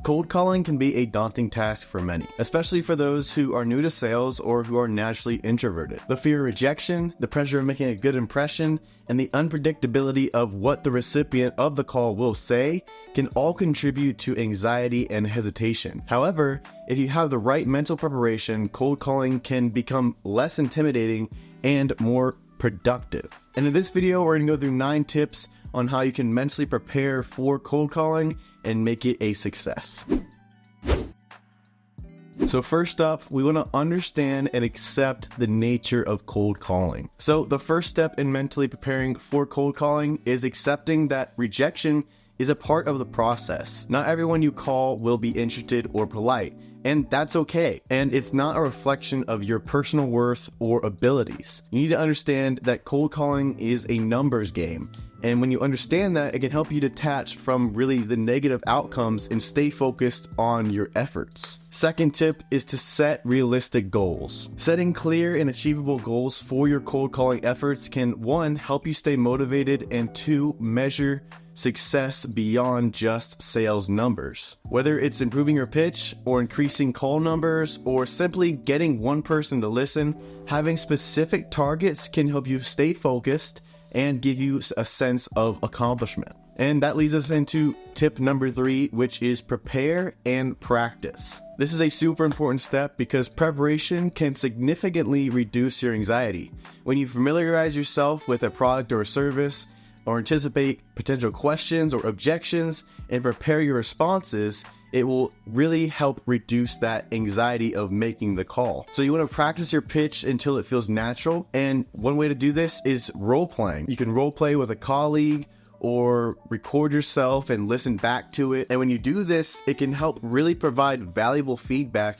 Cold calling can be a daunting task for many, especially for those who are new to sales or who are naturally introverted. The fear of rejection, the pressure of making a good impression, and the unpredictability of what the recipient of the call will say can all contribute to anxiety and hesitation. However, if you have the right mental preparation, cold calling can become less intimidating and more productive. And in this video, we're going to go through 9 tips on how you can mentally prepare for cold calling and make it a success. So first up, we want to understand and accept the nature of cold calling. So the first step in mentally preparing for cold calling is accepting that rejection is a part of the process. Not everyone you call will be interested or polite, and that's okay. And it's not a reflection of your personal worth or abilities. You need to understand that cold calling is a numbers game. And when you understand that, it can help you detach from really the negative outcomes and stay focused on your efforts. Second tip is to set realistic goals. Setting clear and achievable goals for your cold calling efforts can 1, help you stay motivated, and 2, measure success beyond just sales numbers. Whether it's improving your pitch or increasing call numbers or simply getting one person to listen, having specific targets can help you stay focused and give you a sense of accomplishment. And that leads us into tip number 3, which is prepare and practice. This is a super important step because preparation can significantly reduce your anxiety. When you familiarize yourself with a product or a service, or anticipate potential questions or objections and prepare your responses, it will really help reduce that anxiety of making the call. So you want to practice your pitch until it feels natural. And one way to do this is role playing. You can role play with a colleague or record yourself and listen back to it. And when you do this, it can help really provide valuable feedback,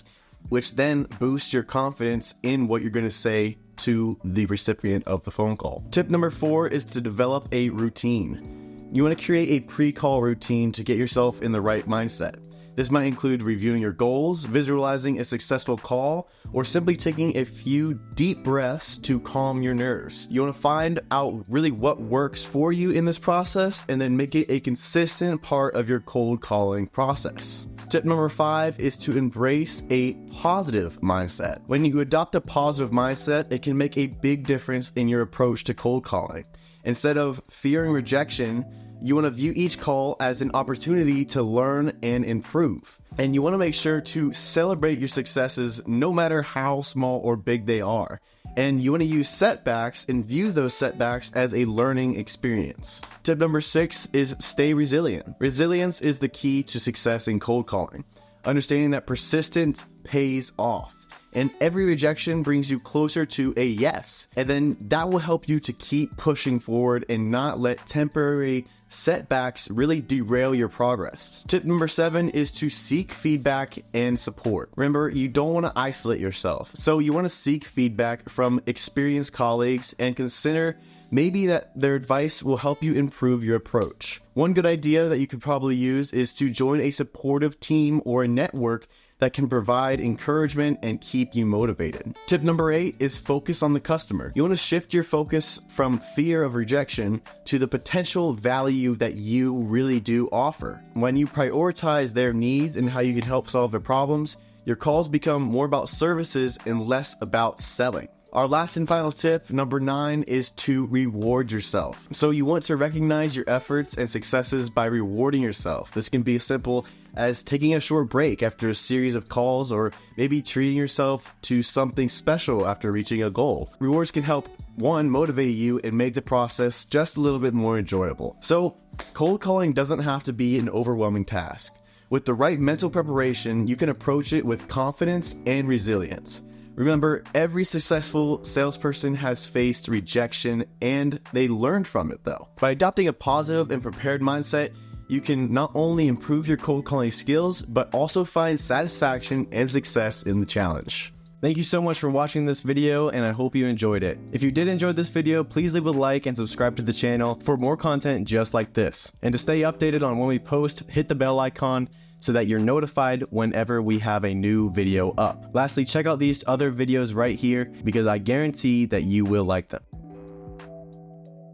which then boosts your confidence in what you're going to say to the recipient of the phone call. Tip number 4 is to develop a routine. You want to create a pre-call routine to get yourself in the right mindset. This might include reviewing your goals, visualizing a successful call, or simply taking a few deep breaths to calm your nerves. You want to find out really what works for you in this process and then make it a consistent part of your cold calling process. Tip number 5 is to embrace a positive mindset. When you adopt a positive mindset, it can make a big difference in your approach to cold calling. Instead of fearing rejection, you want to view each call as an opportunity to learn and improve. And you want to make sure to celebrate your successes no matter how small or big they are. And you want to use setbacks and view those setbacks as a learning experience. Tip number 6 is stay resilient. Resilience is the key to success in cold calling. Understanding that persistence pays off. And every rejection brings you closer to a yes. And then that will help you to keep pushing forward and not let temporary setbacks really derail your progress. Tip number 7 is to seek feedback and support. Remember, you don't want to isolate yourself. So you want to seek feedback from experienced colleagues and consider maybe that their advice will help you improve your approach. One good idea that you could probably use is to join a supportive team or a network that can provide encouragement and keep you motivated. Tip number 8 is focus on the customer. You want to shift your focus from fear of rejection to the potential value that you really do offer. When you prioritize their needs and how you can help solve their problems, your calls become more about services and less about selling. Our last and final tip, number 9, is to reward yourself. So you want to recognize your efforts and successes by rewarding yourself. This can be as simple as taking a short break after a series of calls, or maybe treating yourself to something special after reaching a goal. Rewards can help, 1, motivate you and make the process just a little bit more enjoyable. So cold calling doesn't have to be an overwhelming task. With the right mental preparation, you can approach it with confidence and resilience. Remember, every successful salesperson has faced rejection and they learned from it though. By adopting a positive and prepared mindset, you can not only improve your cold calling skills, but also find satisfaction and success in the challenge. Thank you so much for watching this video, and I hope you enjoyed it. If you did enjoy this video, please leave a like and subscribe to the channel for more content just like this. And to stay updated on when we post, hit the bell icon so that you're notified whenever we have a new video up. Lastly, check out these other videos right here because I guarantee that you will like them.